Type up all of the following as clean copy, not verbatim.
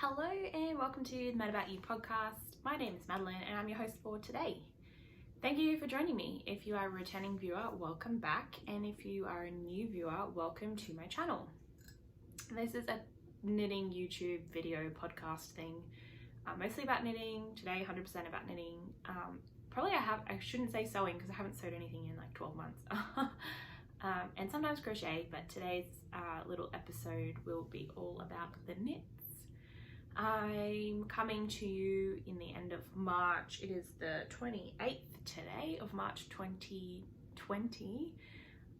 Hello and welcome to the Mad About You podcast. My name is Madeline and I'm your host for today. Thank you for joining me. If you are a returning viewer, welcome back. And if you are a new viewer, welcome to my channel. This is a knitting YouTube video podcast thing, mostly about knitting. Today, 100% about knitting. Probably I shouldn't say sewing because I haven't sewed anything in like 12 months. And sometimes crochet, but today's little episode will be all about the knits. I'm coming to you in the end of March. It is the 28th today of March 2020.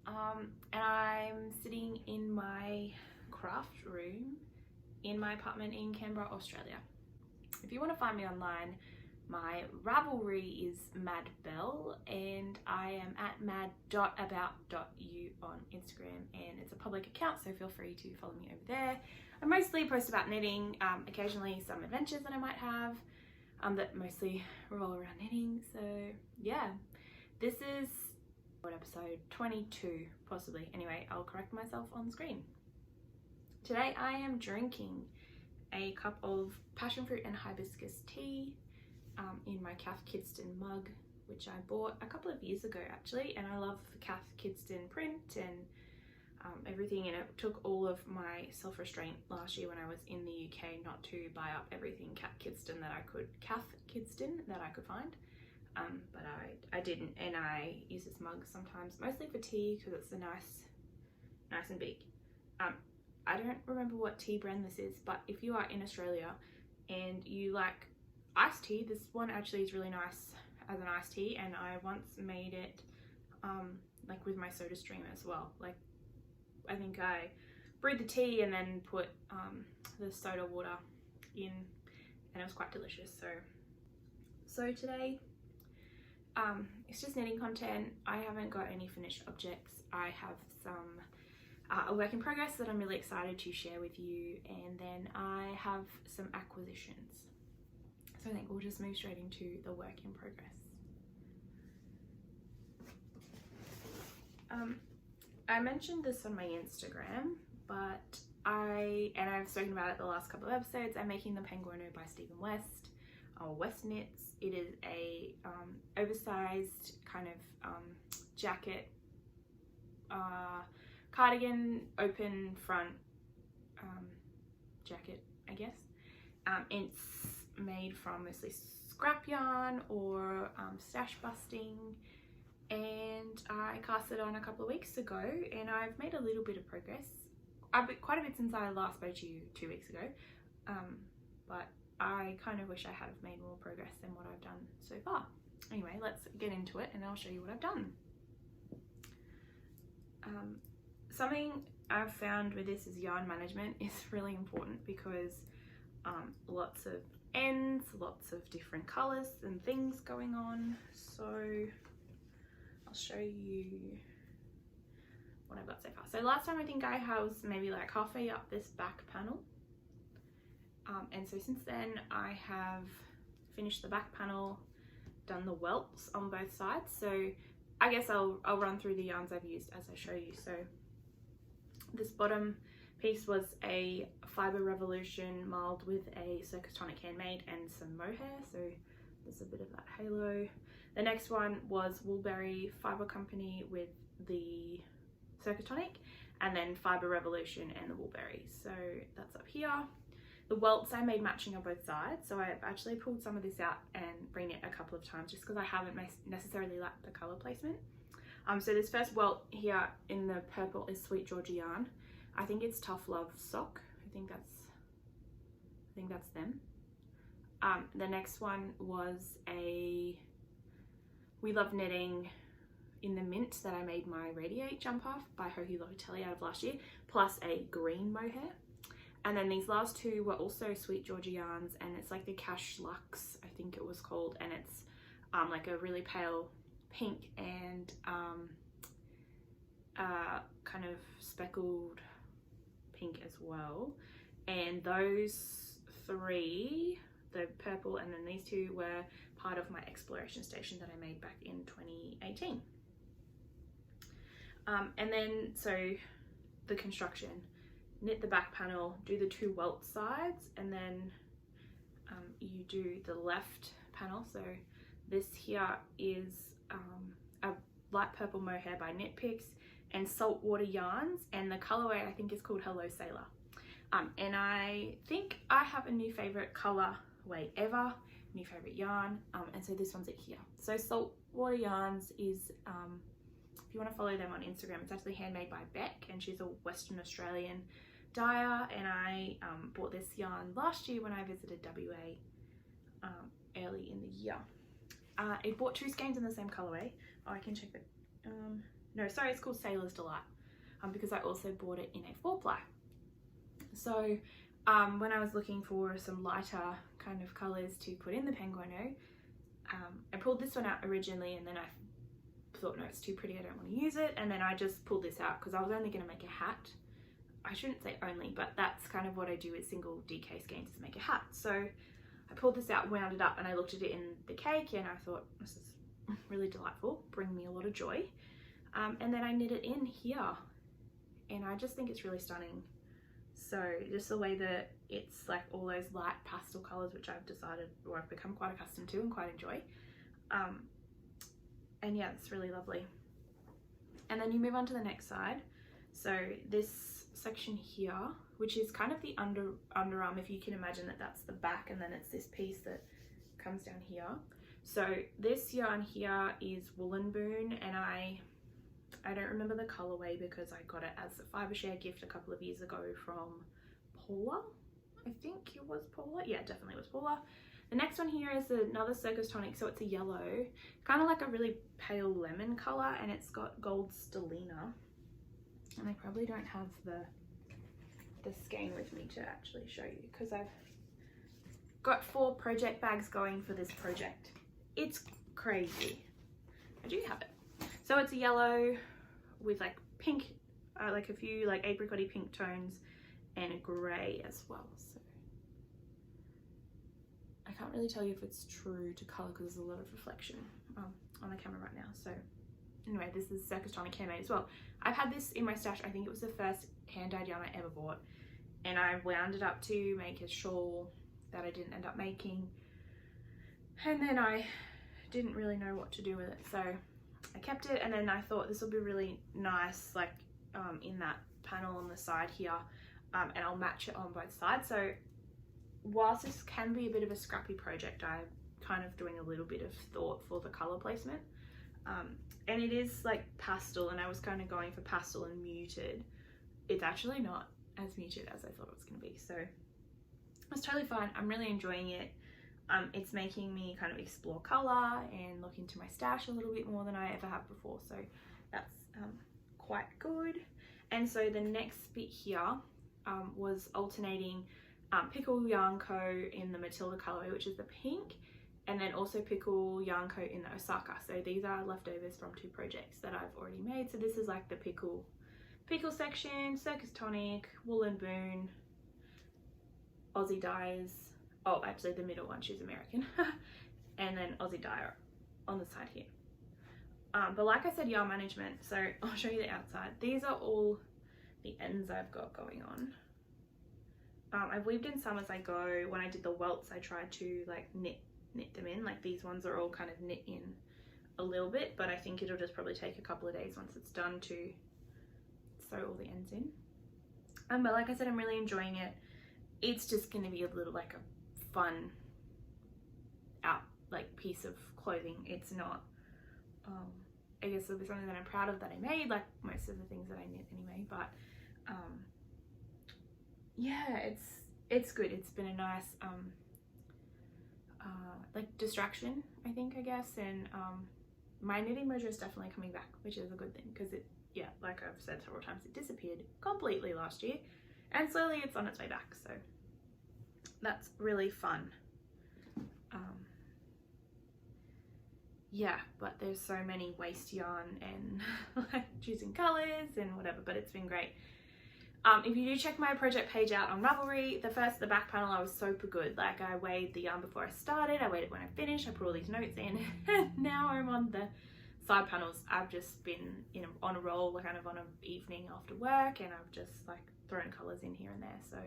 And I'm sitting in my craft room in my apartment in Canberra, Australia. If you want to find me online, my Ravelry is Madbell and I am at mad.about.you on Instagram, and it's a public account, so feel free to follow me over there. I mostly post about knitting, occasionally some adventures that I might have that mostly revolve around knitting. So yeah, this is what, episode 22 possibly. Anyway, I'll correct myself on the screen. Today I am drinking a cup of passion fruit and hibiscus tea in my Cath Kidston mug, which I bought a couple of years ago actually, and I love the Cath Kidston print and everything, and it took all of my self-restraint last year when I was in the UK not to buy up everything Cath Kidston that I could find, but I didn't, and I use this mug sometimes mostly for tea because it's nice and big. I don't remember what tea brand this is, but if you are in Australia and you like iced tea, this one actually is really nice as an iced tea, and I once made it like with my soda stream as well. Like, I think I brewed the tea and then put the soda water in, and it was quite delicious. So today it's just knitting content. I haven't got any finished objects. I have some a work in progress that I'm really excited to share with you, and then I have some acquisitions. So I think we'll just move straight into the work in progress. I mentioned this on my Instagram, but I've spoken about it the last couple of episodes. I'm making the Penguono by Stephen West, or West Knits. It is a oversized kind of jacket, cardigan, open front jacket, I guess. It's made from mostly scrap yarn or stash busting, and I cast it on a couple of weeks ago, and I've made a little bit of progress. Quite a bit since I last spoke to you 2 weeks ago, but I kind of wish I had made more progress than what I've done so far. Anyway, let's get into it and I'll show you what I've done. Something I've found with this is yarn management is really important, because lots of ends, lots of different colors and things going on. So I'll show you what I've got so far. So last time I think I was maybe like halfway up this back panel, and so since then I have finished the back panel, done the welts on both sides. So I guess I'll run through the yarns I've used as I show you. So this bottom piece was a Fibre Revolution marled with a Circus Tonic Handmade and some mohair, so there's a bit of that halo. The next one was Woolberry Fibre Company with the Circus Tonic, and then Fibre Revolution and the Woolberry, so that's up here. The welts I made matching on both sides, so I've actually pulled some of this out and re-knit a couple of times just because I haven't necessarily liked the colour placement. So this first welt here in the purple is Sweet Georgia yarn. I think it's Tough Love Sock. I think that's them. The next one was a We Love Knitting in the mint that I made my Radiate jumper by Hohi Locatelli out of last year, plus a green mohair. And then these last two were also Sweet Georgia yarns, and it's like the Cash Luxe, I think it was called, and it's like a really pale pink and kind of speckled pink as well. And those three, the purple and then these two, were part of my exploration station that I made back in 2018. And then so the construction, knit the back panel, do the 2 welt sides, and then you do the left panel. So this here is a light purple mohair by Knit Picks and saltwater yarns, and the colorway I think is called Hello Sailor. And I think I have a new favorite colorway ever, new favorite yarn, and so this one's it here. So Saltwater Yarns is, if you want to follow them on Instagram, it's actually Handmade by Beck, and she's a Western Australian dyer, and I bought this yarn last year when I visited WA early in the year. I bought 2 skeins in the same colorway. Oh, I can check that. No, sorry, it's called Sailor's Delight, because I also bought it in a 4-ply. So when I was looking for some lighter kind of colours to put in the Penguono, I pulled this one out originally, and then I thought, no, it's too pretty, I don't want to use it, and then I just pulled this out because I was only going to make a hat. I shouldn't say only, but that's kind of what I do with single DK skeins, is make a hat. So I pulled this out, wound it up, and I looked at it in the cake, and I thought, this is really delightful, bring me a lot of joy. And then I knit it in here, and I just think it's really stunning. So just the way that it's like all those light pastel colours, which I've decided, or I've become quite accustomed to and quite enjoy. And yeah, it's really lovely. And then you move on to the next side. So this section here, which is kind of the underarm, if you can imagine that that's the back, and then it's this piece that comes down here. So this yarn here is Woolen Boon, and I don't remember the colorway because I got it as a fibre share gift a couple of years ago from Paula. I think it was Paula. Yeah, definitely was Paula. The next one here is another Circus Tonic, so it's a yellow, kind of like a really pale lemon colour, and it's got gold stellina. And I probably don't have the skein with me to actually show you because I've got 4 project bags going for this project. It's crazy. I do have it. So it's a yellow with like pink, like a few like apricot-y pink tones, and a grey as well. So I can't really tell you if it's true to colour because there's a lot of reflection on the camera right now. So anyway, this is Circus Tonic Handmade as well. I've had this in my stash. I think it was the first hand-dyed yarn I ever bought, and I wound it up to make a shawl that I didn't end up making, and then I didn't really know what to do with it, so I kept it. And then I thought this will be really nice, like in that panel on the side here, and I'll match it on both sides. So whilst this can be a bit of a scrappy project, I'm kind of doing a little bit of thought for the color placement, and it is like pastel, and I was kind of going for pastel and muted. It's actually not as muted as I thought it was going to be, so it's totally fine. I'm really enjoying it. It's making me kind of explore colour and look into my stash a little bit more than I ever have before, so that's quite good. And so the next bit here was alternating Pickle Yarn Co in the Matilda colourway, which is the pink, and then also Pickle Yarn Co in the Osaka. So these are leftovers from 2 projects that I've already made. So this is like the pickle section, Circus Tonic, Woolen Boon, Aussie Dyers. Oh, actually the middle one, she's American. And then Aussie Dyer on the side here. But like I said, yarn management, so I'll show you the outside. These are all the ends I've got going on. I've weaved in some as I go. When I did the welts, I tried to like knit them in. Like these ones are all kind of knit in a little bit, but I think it'll just probably take a couple of days once it's done to sew all the ends in. But like I said, I'm really enjoying it. It's just going to be a little like a fun piece of clothing. It's not I guess it'll be something that I'm proud of that I made, like most of the things that I knit anyway, but yeah, it's good. It's been a nice like distraction, I think, I guess, and my knitting mojo is definitely coming back, which is a good thing, because it, yeah, like I've said several times, it disappeared completely last year, and slowly it's on its way back, so that's really fun. Yeah, but there's so many waste yarn and like choosing colors and whatever, but it's been great. If you do check my project page out on Ravelry, the back panel, I was super good. Like I weighed the yarn before I started, I weighed it when I finished, I put all these notes in, and now I'm on the side panels. I've just been on a roll, kind of on an evening after work, and I've just like thrown colours in here and there. So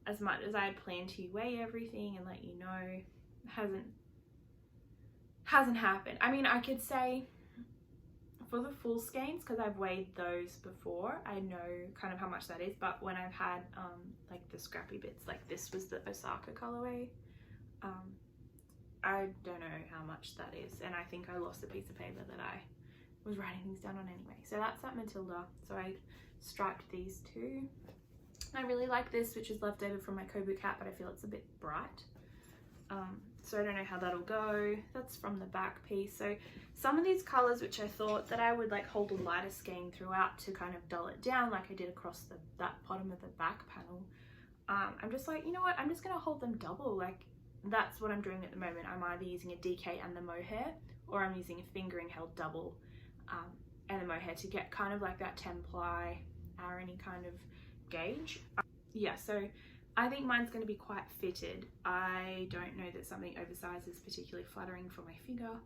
as much as I had planned to weigh everything and let you know, hasn't happened. I mean, I could say for the full skeins, because I've weighed those before, I know kind of how much that is, but when I've had like the scrappy bits, like this was the Osaka colorway, I don't know how much that is, and I think I lost a piece of paper that I was writing things down on anyway. So that's that Matilda. So I striped these two. I really like this, which is left over from my Kobu cat, but I feel it's a bit bright. So I don't know how that'll go. That's from the back piece. So some of these colors, which I thought that I would like hold a lighter skein throughout to kind of dull it down, like I did across that bottom of the back panel. I'm just like, you know what? I'm just gonna hold them double. Like that's what I'm doing at the moment. I'm either using a DK and the mohair, or I'm using a fingering held double and the mohair to get kind of like that 10-ply irony kind of gauge. Yeah, so I think mine's going to be quite fitted. I don't know that something oversized is particularly flattering for my figure,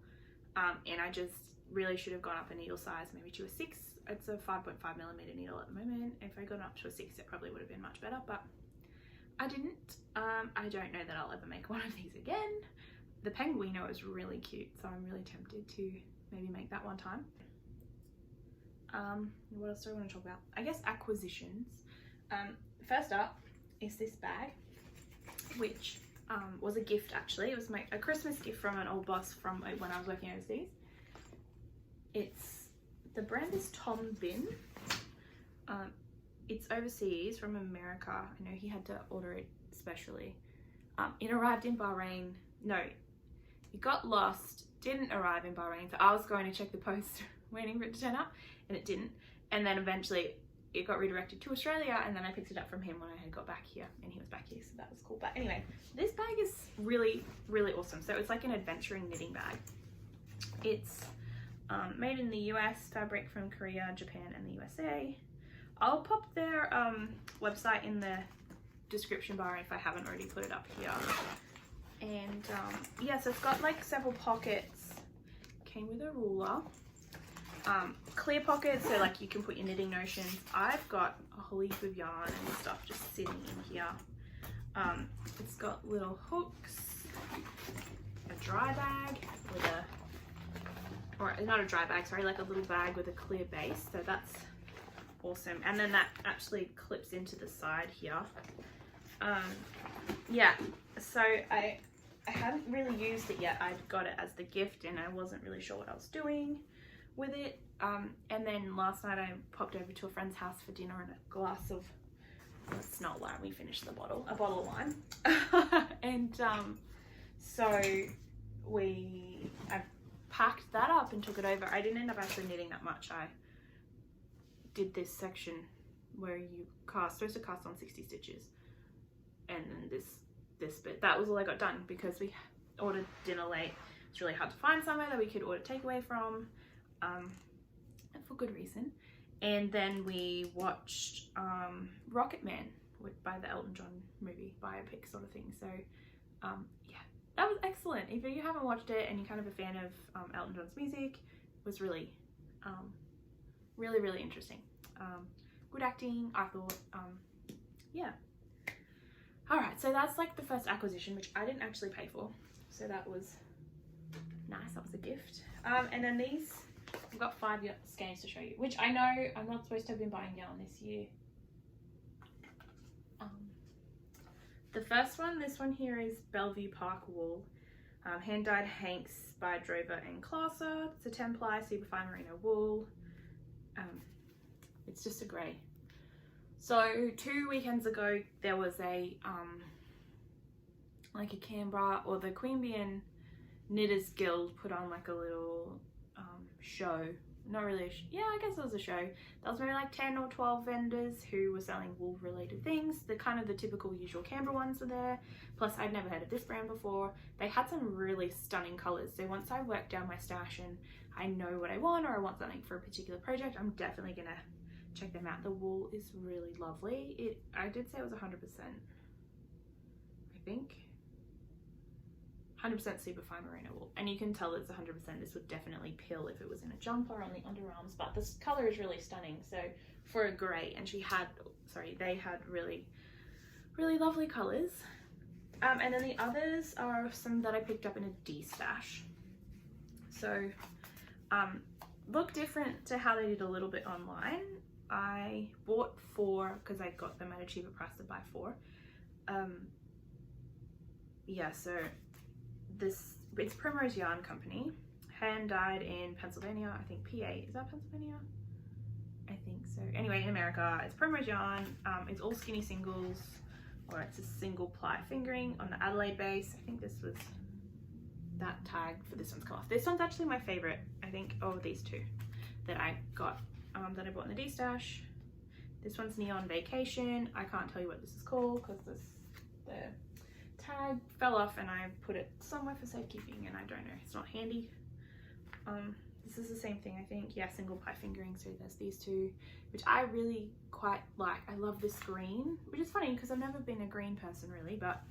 and I just really should have gone up a needle size, maybe to a 6. It's a 5.5mm needle at the moment. If I got up to a 6, it probably would have been much better, but I didn't. I don't know that I'll ever make one of these again. The Penguono is really cute, so I'm really tempted to maybe make that one time. What else do I want to talk about? I guess acquisitions. First up is this bag, which was a gift actually. It was a Christmas gift from an old boss from when I was working overseas. The brand is Tom Bin. It's overseas from America. I know he had to order it specially. It arrived in Bahrain. No, it got lost, didn't arrive in Bahrain. So I was going to check the post waiting for it to turn up, and it didn't. And then eventually it got redirected to Australia, and then I picked it up from him when I had got back here, and he was back here, so that was cool. But anyway, this bag is really, really awesome. So it's like an adventuring knitting bag. It's made in the US, fabric from Korea, Japan, and the USA. I'll pop their website in the description bar if I haven't already put it up here. And yeah, so it's got like several pockets. Came with a ruler. Clear pockets, so like you can put your knitting notions. I've got a whole heap of yarn and stuff just sitting in here. It's got little hooks, a dry bag with or not a dry bag, sorry, like a little bag with a clear base. So that's awesome. And then that actually clips into the side here. Yeah, so I haven't really used it yet. I got it as the gift and I wasn't really sure what I was doing with it. And then last night I popped over to a friend's house for dinner and a glass of, it's not wine, we finished a bottle of wine. And so I packed that up and took it over. I didn't end up actually knitting that much. I did this section where you supposed to cast on 60 stitches, and then this bit, that was all I got done because we ordered dinner late. It's really hard to find somewhere that we could order takeaway from, for good reason. And then we watched Rocketman by the Elton John movie, Bio Pic sort of thing. So yeah, that was excellent. If you haven't watched it and you're kind of a fan of Elton John's music, it was really really interesting. Good acting, I thought. Yeah. Alright, so that's like the first acquisition, which I didn't actually pay for, so that was nice. That was a gift. And then these, I've got 5 skeins to show you, which I know I'm not supposed to have been buying yarn this year. The first one, this one here, is Bellevue Park wool, hand dyed Hanks by Drover and Classer. It's a 10-ply superfine merino wool. It's just a grey. So 2 weekends ago there was a like a Canberra, or the Queanbeyan Knitters Guild put on like a little show. Not really yeah, I guess it was a show. There was maybe like 10 or 12 vendors who were selling wool related things. The kind of the typical usual Canberra ones were there. Plus I'd never heard of this brand before. They had some really stunning colours. So once I work down my stash and I know what I want, or I want something for a particular project, I'm definitely gonna check them out. The wool is really lovely. I did say it was 100%, I think. 100% superfine merino wool, and you can tell it's 100%. This would definitely pill if it was in a jumper on the underarms, but this color is really stunning. So for a grey, and she had they had really, really lovely colors. And then the others are some that I picked up in a D-stash. So look different to how they did a little bit online. I bought 4 because I got them at a cheaper price to buy 4. Yeah, so it's Primrose Yarn Company, hand dyed in Pennsylvania, I think PA, is that Pennsylvania? I think so. Anyway, in America, it's Primrose Yarn. It's all skinny singles, or it's a single ply fingering on the Adelaide base. I think this was that tag for this one's come off. This one's actually my favorite, I think, of these 2 that I got, that I bought in the D-stash. This one's Neon Vacation. I can't tell you what this is called because the tag fell off and I put it somewhere for safekeeping and I don't know, it's not handy. This is the same thing, I think. Yeah, single ply fingering. So there's these 2, which I really quite like. I love this green, which is funny because I've never been a green person really, but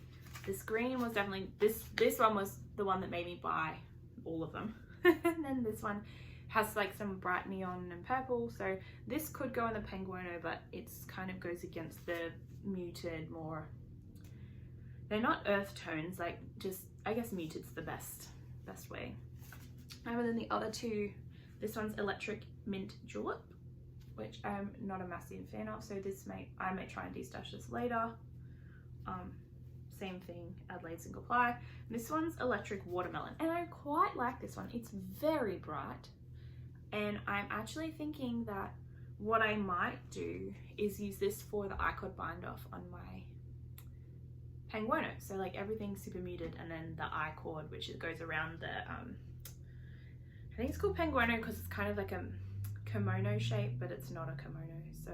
this green was definitely, this one was the one that made me buy all of them. And then this one has like some bright neon and purple, so this could go in the Penguono, but it's kind of goes against the muted, more, they're not earth tones, like just, I guess muted's the best way. And then the other 2, this one's Electric Mint Julep, which I'm not a massive fan of, so I may try and de-stash this later. Same thing, Adelaide single ply. And this one's Electric Watermelon, and I quite like this one. It's very bright, and I'm actually thinking that what I might do is use this for the I-cord bind off on my Penguono. So like everything's super muted, and then the I-cord, which goes around the I think it's called Penguono because it's kind of like a kimono shape, but it's not a kimono. So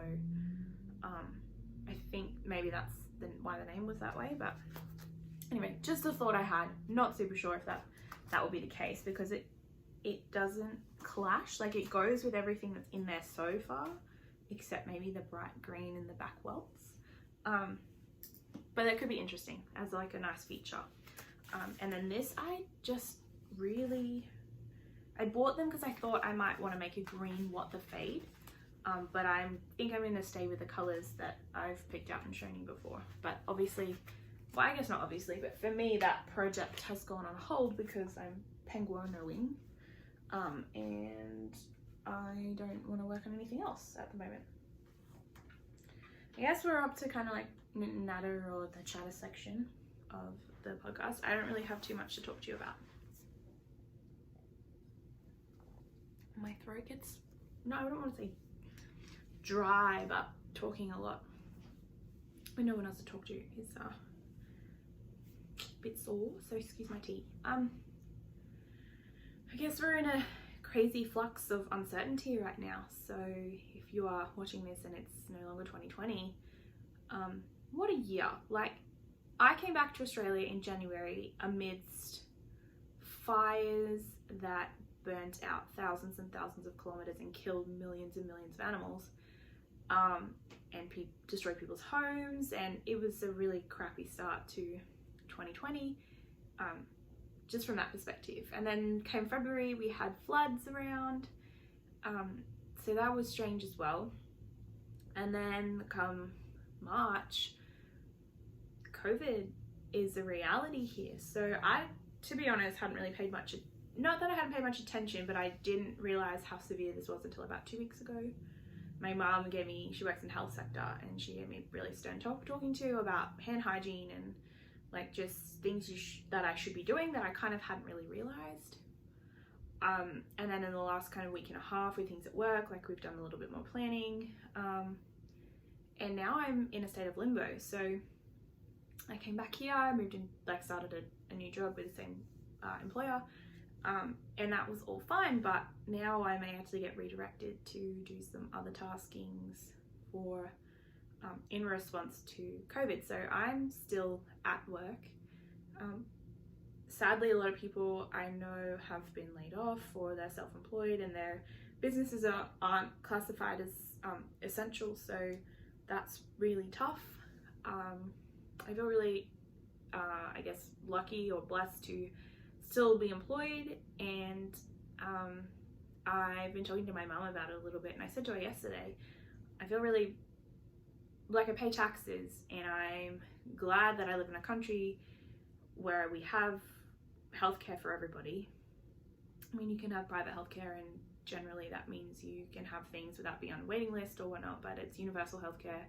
I think maybe that's why the name was that way. But anyway, just a thought I had. Not super sure if that will be the case, because it doesn't clash. Like it goes with everything that's in there so far, except maybe the bright green and the back welts. But that could be interesting as like a nice feature. And then this, I bought them because I thought I might want to make a green What the Fade, but I think I'm going to stay with the colours that I've picked out and shown you before. But obviously, well, I guess not obviously, but for me that project has gone on hold because I'm Penguonoing, and I don't want to work on anything else at the moment. I guess we're up to kind of like natter or the chatter section of the podcast. I don't really have too much to talk to you about. My throat gets, no, I don't want to say dry, but talking a lot when no one else to talk to is a bit sore, so excuse my tea. I guess we're in a crazy flux of uncertainty right now, so if you are watching this and it's no longer 2020, what a year. Like, I came back to Australia in January amidst fires that burnt out thousands and thousands of kilometers and killed millions and millions of animals, and destroyed people's homes, and it was a really crappy start to 2020, just from that perspective. And then came February, we had floods around, so that was strange as well. And then come March, COVID is a reality here. So I, to be honest, hadn't really paid much, not that I hadn't paid much attention, but I didn't realize how severe this was until about 2 weeks ago. My mom gave me, she works in the health sector, and she gave me really stern talking to about hand hygiene and like just things that I should be doing that I kind of hadn't really realized. And then in the last kind of week and a half with things at work, like we've done a little bit more planning, and now I'm in a state of limbo. So I came back here, I moved in, like started a new job with the same employer, and that was all fine, but now I may actually get redirected to do some other taskings for in response to COVID. So I'm still at work. Sadly, a lot of people I know have been laid off, or they're self-employed and their businesses aren't classified as essential, so that's really tough. I feel really, I guess, lucky or blessed to still be employed, and I've been talking to my mum about it a little bit, and I said to her yesterday, I feel really like I pay taxes, and I'm glad that I live in a country where we have healthcare for everybody. I mean, you can have private healthcare, and generally that means you can have things without being on a waiting list or whatnot, but it's universal healthcare.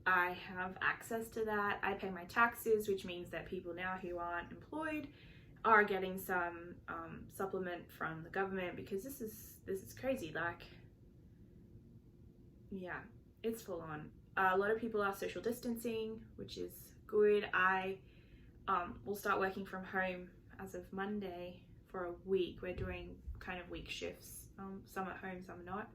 I have access to that. I pay my taxes, which means that people now who aren't employed are getting some supplement from the government, because this is crazy. Like, yeah, it's full on. A lot of people are social distancing, which is good. I will start working from home as of Monday for a week. We're doing kind of week shifts, some at home, some not.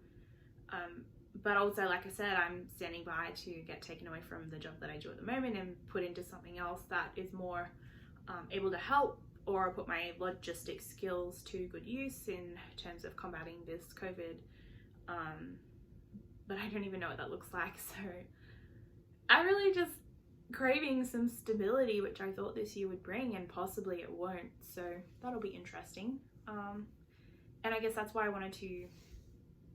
But also, like I said, I'm standing by to get taken away from the job that I do at the moment and put into something else that is more able to help, or put my logistics skills to good use in terms of combating this COVID. But I don't even know what that looks like. So I'm really just craving some stability, which I thought this year would bring, and possibly it won't. So that'll be interesting. And I guess that's why I wanted to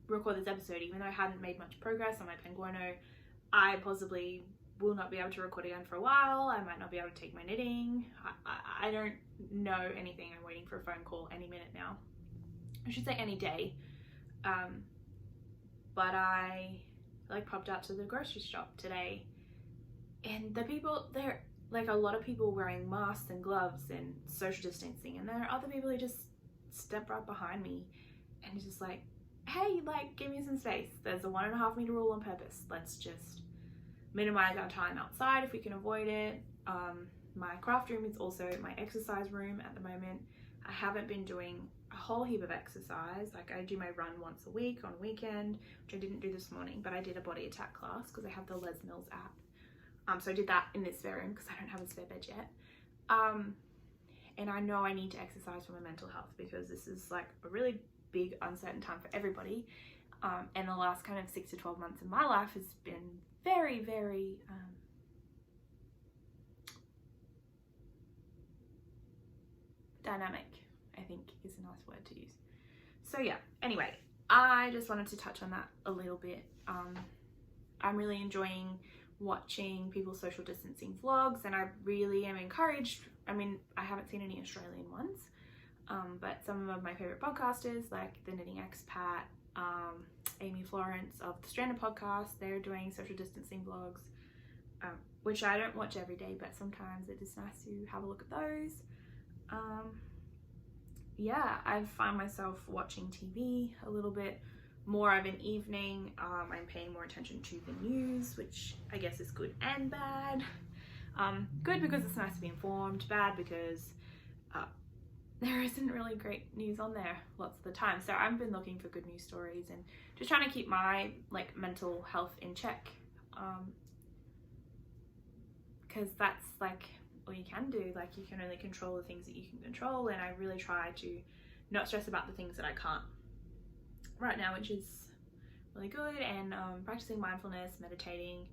record this episode. Even though I hadn't made much progress on my Penguono, I possibly will not be able to record again for a while. I might not be able to take my knitting. I don't know anything. I'm waiting for a phone call any minute now. I should say any day. But I like popped out to the grocery shop today, and the people there, like a lot of people wearing masks and gloves and social distancing, and there are other people who just step right behind me and it's just like, hey, like, give me some space. There's a 1.5 meter rule on purpose. Let's just minimize our time outside if we can avoid it. My craft room is also my exercise room at the moment. I haven't been doing a whole heap of exercise. Like, I do my run once a week on weekend, which I didn't do this morning, but I did a body attack class because I have the Les Mills app. So I did that in this spare room because I don't have a spare bed yet. And I know I need to exercise for my mental health, because this is like a really big uncertain time for everybody. And the last kind of 6 to 12 months of my life has been very, very dynamic, I think is a nice word to use. So yeah, anyway, I just wanted to touch on that a little bit. I'm really enjoying watching people's social distancing vlogs, and I really am encouraged. I mean, I haven't seen any Australian ones, but some of my favorite podcasters, like the Knitting Expat, Amy Florence of the Stranded podcast, they're doing social distancing vlogs, which I don't watch every day, but sometimes it is nice to have a look at those. Yeah, I find myself watching TV a little bit more of an evening. I'm paying more attention to the news, which I guess is good and bad. Good because it's nice to be informed, bad because there isn't really great news on there lots of the time. So I've been looking for good news stories and just trying to keep my like mental health in check, because that's like all you can do. Like, you can only control the things that you can control, and I really try to not stress about the things that I can't right now, which is really good. And practicing mindfulness, meditating.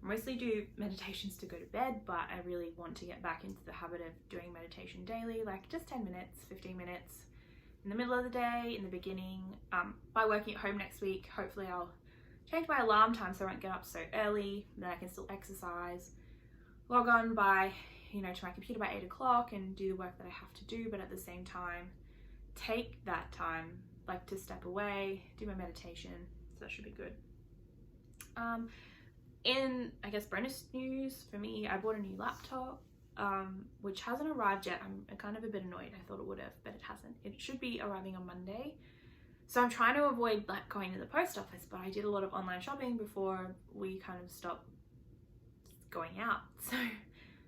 I mostly do meditations to go to bed, but I really want to get back into the habit of doing meditation daily, like just 10 minutes, 15 minutes in the middle of the day, in the beginning. By working at home next week, hopefully I'll change my alarm time so I won't get up so early, then I can still exercise, log on by, to my computer by 8 o'clock and do the work that I have to do, but at the same time take that time like to step away, do my meditation. So that should be good. In, I guess, bonus news for me, I bought a new laptop, which hasn't arrived yet. I'm kind of a bit annoyed. I thought it would have, but it hasn't. It should be arriving on Monday. So I'm trying to avoid like going to the post office, but I did a lot of online shopping before we kind of stopped going out. So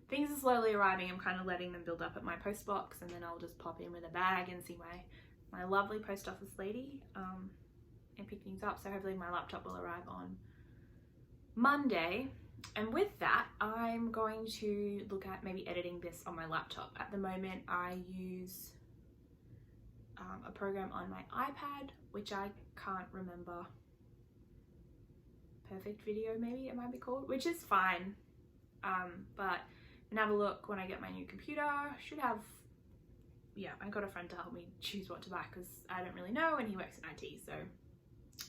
things are slowly arriving. I'm kind of letting them build up at my post box, and then I'll just pop in with a bag and see my lovely post office lady and pick things up. So hopefully my laptop will arrive on Monday. And with that, I'm going to look at maybe editing this on my laptop. At the moment, I use a program on my iPad, which I can't remember. Perfect Video, maybe it might be called, which is fine. But and have a look when I get my new computer. Should have, yeah, I got a friend to help me choose what to buy because I don't really know, and he works in IT, so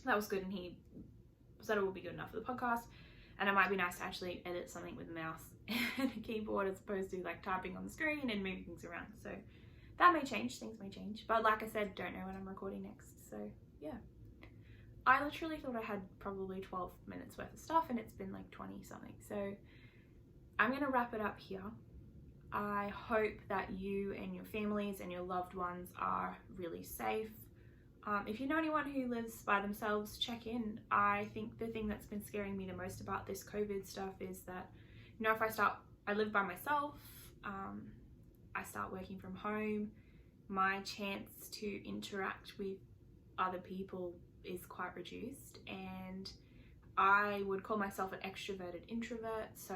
that was good, and he so that will be good enough for the podcast. And it might be nice to actually edit something with a mouse and a keyboard as opposed to like typing on the screen and moving things around. So that may change, things may change. But like I said, don't know when I'm recording next. So yeah. I literally thought I had probably 12 minutes worth of stuff and it's been like 20 something. So I'm going to wrap it up here. I hope that you and your families and your loved ones are really safe. If you know anyone who lives by themselves, check in. I think the thing that's been scaring me the most about this COVID stuff is that, you know, if I live by myself, I start working from home, my chance to interact with other people is quite reduced, and I would call myself an extroverted introvert, so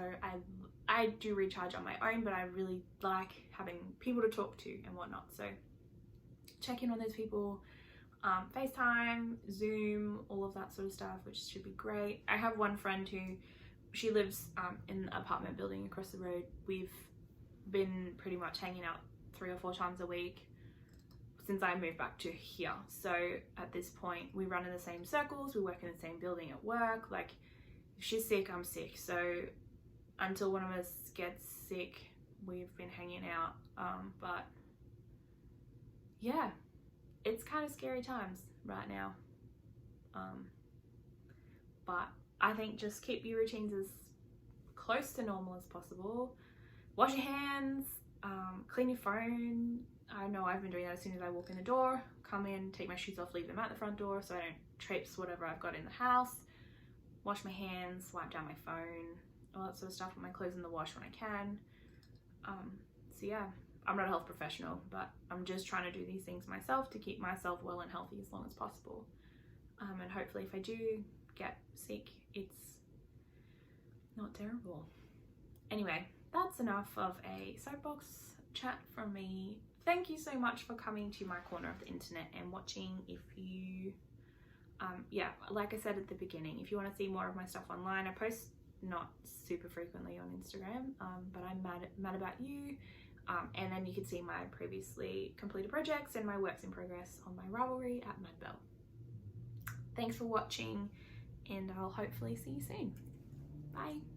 I do recharge on my own, but I really like having people to talk to and whatnot. So check in on those people, FaceTime, Zoom, all of that sort of stuff, which should be great. I have one friend who, she lives in an apartment building across the road. We've been pretty much hanging out 3 or 4 times a week since I moved back to here. So at this point, we run in the same circles, we work in the same building at work. Like, if she's sick, I'm sick. So until one of us gets sick, we've been hanging out. But yeah, it's kind of scary times right now. But I think just keep your routines as close to normal as possible. Wash your hands, clean your phone. I know I've been doing that as soon as I walk in the door. Come in, take my shoes off, leave them at the front door so I don't traipse whatever I've got in the house. Wash my hands, wipe down my phone, all that sort of stuff. Put my clothes in the wash when I can. So yeah, I'm not a health professional, but I'm just trying to do these things myself to keep myself well and healthy as long as possible. And hopefully if I do get sick, it's not terrible. Anyway, that's enough of a soapbox chat from me. Thank you so much for coming to my corner of the internet and watching. If you, yeah, like I said at the beginning, if you want to see more of my stuff online, I post not super frequently on Instagram, but I'm mad about you. And then you can see my previously completed projects and my works in progress on my Ravelry at Madbell. Thanks for watching, and I'll hopefully see you soon. Bye.